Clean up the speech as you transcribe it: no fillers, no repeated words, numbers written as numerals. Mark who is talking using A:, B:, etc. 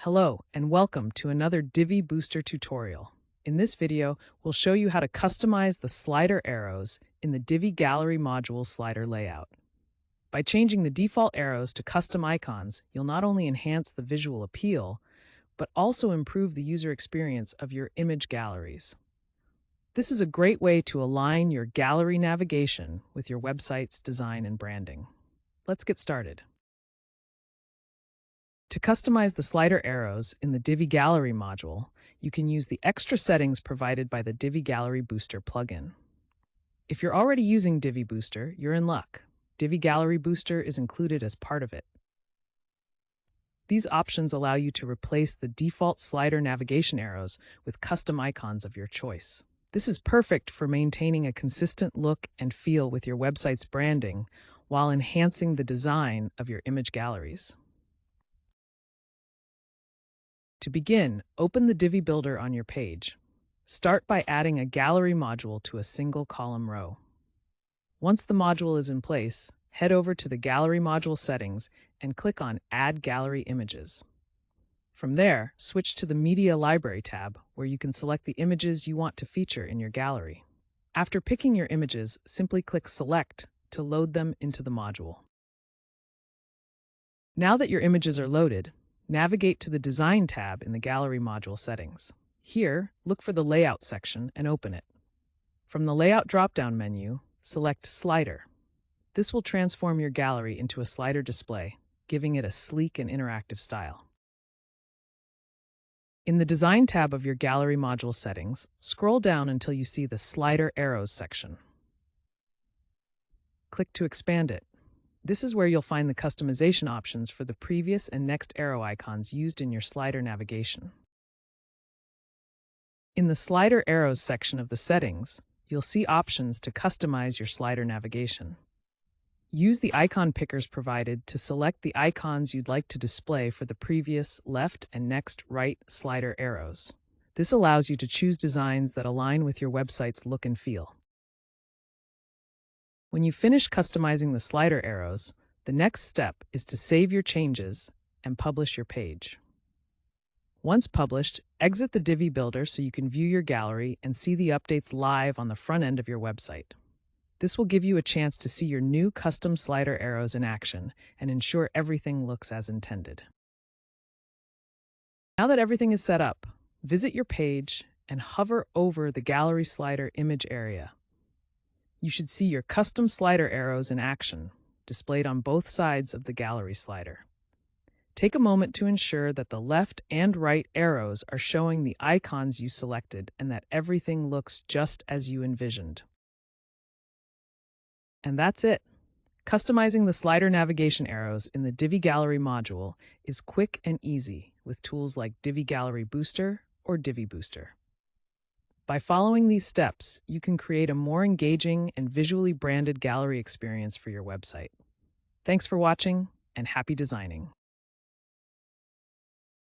A: Hello and welcome to another Divi Booster tutorial. In this video, we'll show you how to customize the slider arrows in the Divi Gallery module slider layout. By changing the default arrows to custom icons, you'll not only enhance the visual appeal, but also improve the user experience of your image galleries. This is a great way to align your gallery navigation with your website's design and branding. Let's get started. To customize the slider arrows in the Divi Gallery module, you can use the extra settings provided by the Divi Gallery Booster plugin. If you're already using Divi Booster, you're in luck. Divi Gallery Booster is included as part of it. These options allow you to replace the default slider navigation arrows with custom icons of your choice. This is perfect for maintaining a consistent look and feel with your website's branding while enhancing the design of your image galleries. To begin, open the Divi Builder on your page. Start by adding a gallery module to a single column row. Once the module is in place, head over to the Gallery Module settings and click on Add Gallery Images. From there, switch to the Media Library tab, where you can select the images you want to feature in your gallery. After picking your images, simply click Select to load them into the module. Now that your images are loaded, navigate to the Design tab in the Gallery Module settings. Here, look for the Layout section and open it. From the Layout drop-down menu, select Slider. This will transform your gallery into a slider display, giving it a sleek and interactive style. In the Design tab of your Gallery Module settings, scroll down until you see the Slider Arrows section. Click to expand it. This is where you'll find the customization options for the previous and next arrow icons used in your slider navigation. In the Slider Arrows section of the settings, you'll see options to customize your slider navigation. Use the icon pickers provided to select the icons you'd like to display for the previous left and next right slider arrows. This allows you to choose designs that align with your website's look and feel. When you finish customizing the slider arrows, the next step is to save your changes and publish your page. Once published, exit the Divi Builder so you can view your gallery and see the updates live on the front end of your website. This will give you a chance to see your new custom slider arrows in action and ensure everything looks as intended. Now that everything is set up, visit your page and hover over the gallery slider image area. You should see your custom slider arrows in action, displayed on both sides of the gallery slider. Take a moment to ensure that the left and right arrows are showing the icons you selected and that everything looks just as you envisioned. And that's it. Customizing the slider navigation arrows in the Divi Gallery module is quick and easy with tools like Divi Gallery Booster or Divi Booster. By following these steps, you can create a more engaging and visually branded gallery experience for your website. Thanks for watching, and happy designing!